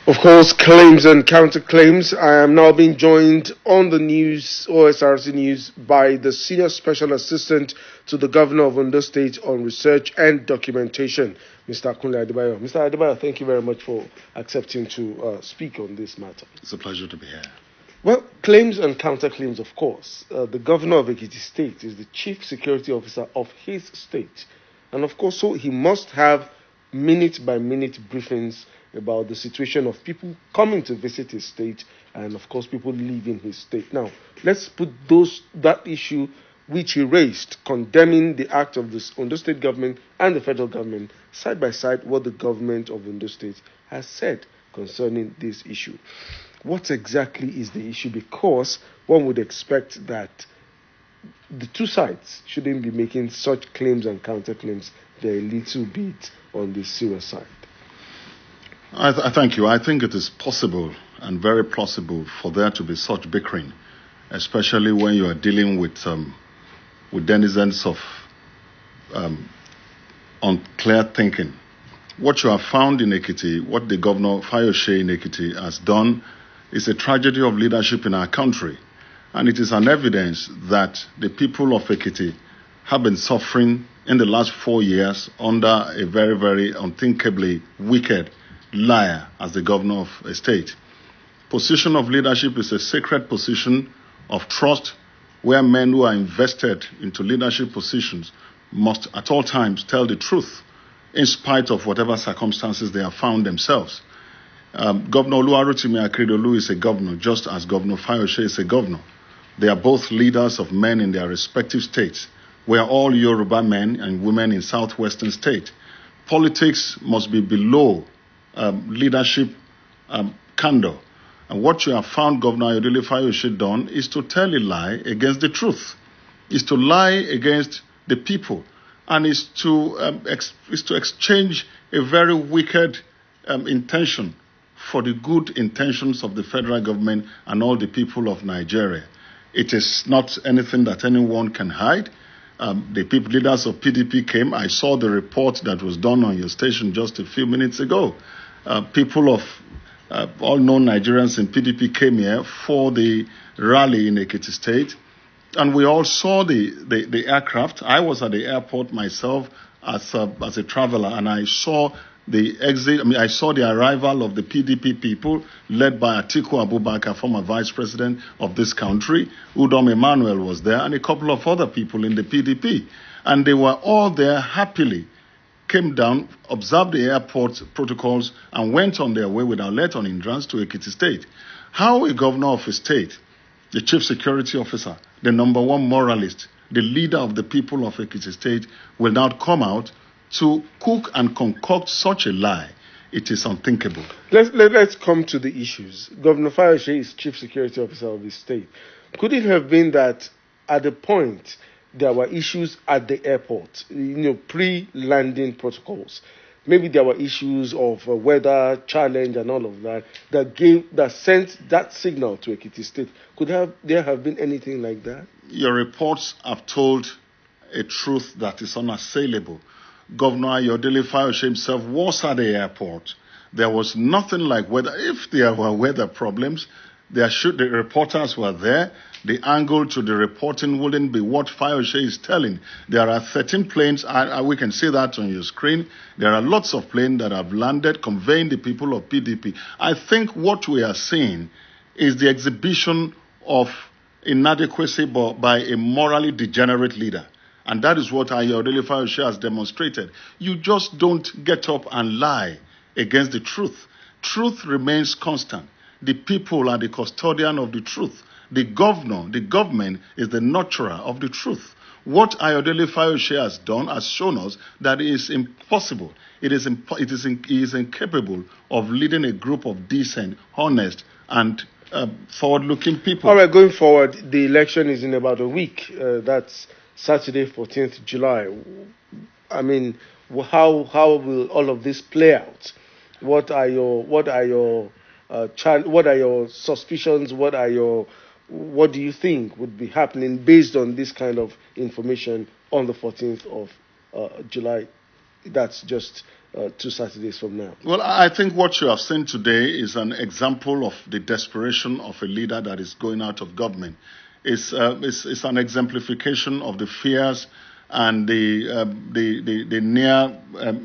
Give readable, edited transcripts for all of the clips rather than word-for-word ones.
Of course, claims and counterclaims. I am now being joined on the news, OSRC news, by the Senior Special Assistant to the Governor of Ondo State on Research and Documentation, Mr. Adekunle Adebayo. Mr. Adebayo, thank you very much for accepting to speak on this matter. It's a pleasure to be here. Well, claims and counterclaims, of course. The Governor of Ekiti State is the Chief Security Officer of his state. And of course, so he must have minute-by-minute briefings about the situation of people coming to visit his state and, of course, people leaving his state. Now, let's put that issue which he raised, condemning the act of the Ondo State government and the federal government, side by side what the government of Ondo State has said concerning this issue. What exactly is the issue? Because one would expect that the two sides shouldn't be making such claims and counterclaims. They're a little bit on the serious side. I thank you. I think it is possible and very plausible for there to be such bickering, especially when you are dealing with denizens of unclear thinking. What you have found in Ekiti, what the Governor Fayose in Ekiti has done, is a tragedy of leadership in our country. And it is an evidence that the people of Ekiti have been suffering in the last 4 years under a very, very unthinkably wicked liar as the governor of a state. Position of leadership is a sacred position of trust where men who are invested into leadership positions must at all times tell the truth in spite of whatever circumstances they have found themselves. Governor Oluwarotimi Akeredolu is a governor, just as Governor Fayose is a governor. They are both leaders of men in their respective states. We are all Yoruba men and women in southwestern state. Politics must be below leadership candor. And what you have found Governor Ayodele Fayose done is to tell a lie against the truth, is to lie against the people, and is to exchange a very wicked intention for the good intentions of the federal government and all the people of Nigeria. It is not anything that anyone can hide. The people, leaders of PDP came. I saw the report that was done on your station just a few minutes ago. People of all known Nigerians in PDP came here for the rally in Ekiti State, and we all saw the aircraft. I was at the airport myself as a traveler, and I saw the exit. I saw the arrival of the PDP people led by Atiku Abubakar, former vice president of this country. Udom Emmanuel was there, and a couple of other people in the PDP, and they were all there happily. Came down, observed the airport protocols, and went on their way without let on hindrance to Ekiti State. How a governor of a state, the chief security officer, the number one moralist, the leader of the people of Ekiti State, will now come out to cook and concoct such a lie? It is unthinkable. Let's come to the issues. Governor Fayose is chief security officer of the state. Could it have been that at the point there were issues at the airport, pre-landing protocols? Maybe there were issues of weather challenge and all of that that sent that signal to Ekiti State. There have been anything like that? Your reports have told a truth that is unassailable. Governor Ayodele Fayose himself was at the airport. There was nothing like weather. If there were weather problems, the reporters were there. The angle to the reporting wouldn't be what Fayose is telling. There are 13 planes, we can see that on your screen. There are lots of planes that have landed, conveying the people of PDP. I think what we are seeing is the exhibition of inadequacy by a morally degenerate leader. And that is what Ayodele Fayose has demonstrated. You just don't get up and lie against the truth. Truth remains constant. The people are the custodian of the truth. The government is the nurturer of the truth. What Ayodele Fayose has done has shown us that it is impossible. He is incapable of leading a group of decent, honest, and forward-looking people. All right, going forward, the election is in about a week. That's Saturday, 14th July. I mean, how will all of this play out? What are your suspicions? What do you think would be happening based on this kind of information on the 14th of July? That's just 2 Saturdays from now? Well, I think what you have seen today is an example of the desperation of a leader that is going out of government. It's an exemplification of the fears and the near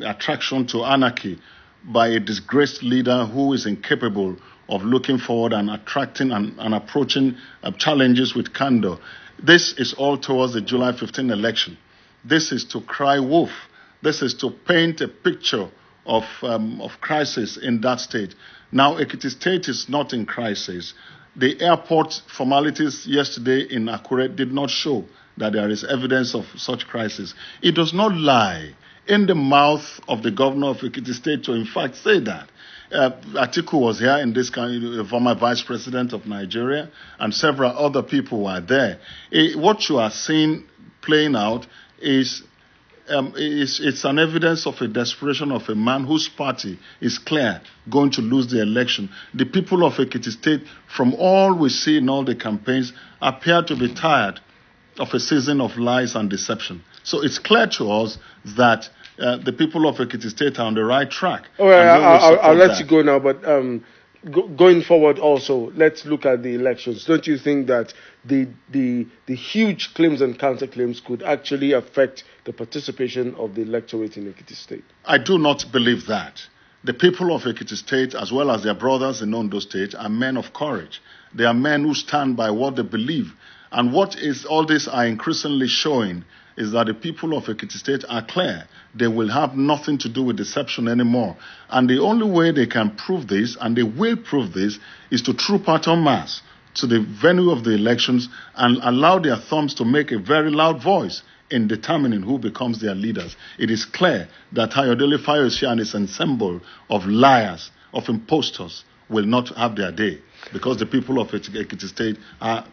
attraction to anarchy by a disgraced leader who is incapable of looking forward and attracting and approaching challenges with candor. This is all towards the July 15 election. This is to cry wolf. This is to paint a picture of crisis in that state. Now, Ekiti State is not in crisis. The airport formalities yesterday in Akure did not show that there is evidence of such crisis. It does not lie in the mouth of the governor of Ekiti State to in fact say that. Atiku was here in this country, former vice president of Nigeria, and several other people were there. What you are seeing playing out is it's an evidence of a desperation of a man whose party is clear going to lose the election. The people of Ekiti State, from all we see in all the campaigns, appear to be tired of a season of lies and deception. So it's clear to us that the people of Ekiti State are on the right track. All right, I'll let you go now, but going forward also, let's look at the elections. Don't you think that the huge claims and counterclaims could actually affect the participation of the electorate in Ekiti State? I do not believe that. The people of Ekiti State, as well as their brothers in Ondo State, are men of courage. They are men who stand by what they believe. And what is all this are increasingly showing is that the people of Ekiti State are clear. They will have nothing to do with deception anymore. And the only way they can prove this, and they will prove this, is to troop out en masse to the venue of the elections and allow their thumbs to make a very loud voice in determining who becomes their leaders. It is clear that Ayodele Fayose and his ensemble of liars, of impostors, will not have their day, because the people of Ekiti State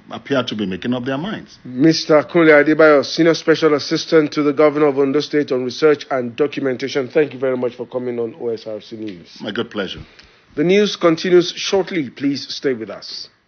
appear to be making up their minds. Mr. Adekunle Adebayo, Senior Special Assistant to the Governor of Ondo State on Research and Documentation, thank you very much for coming on OSRC News. My good pleasure. The news continues shortly. Please stay with us.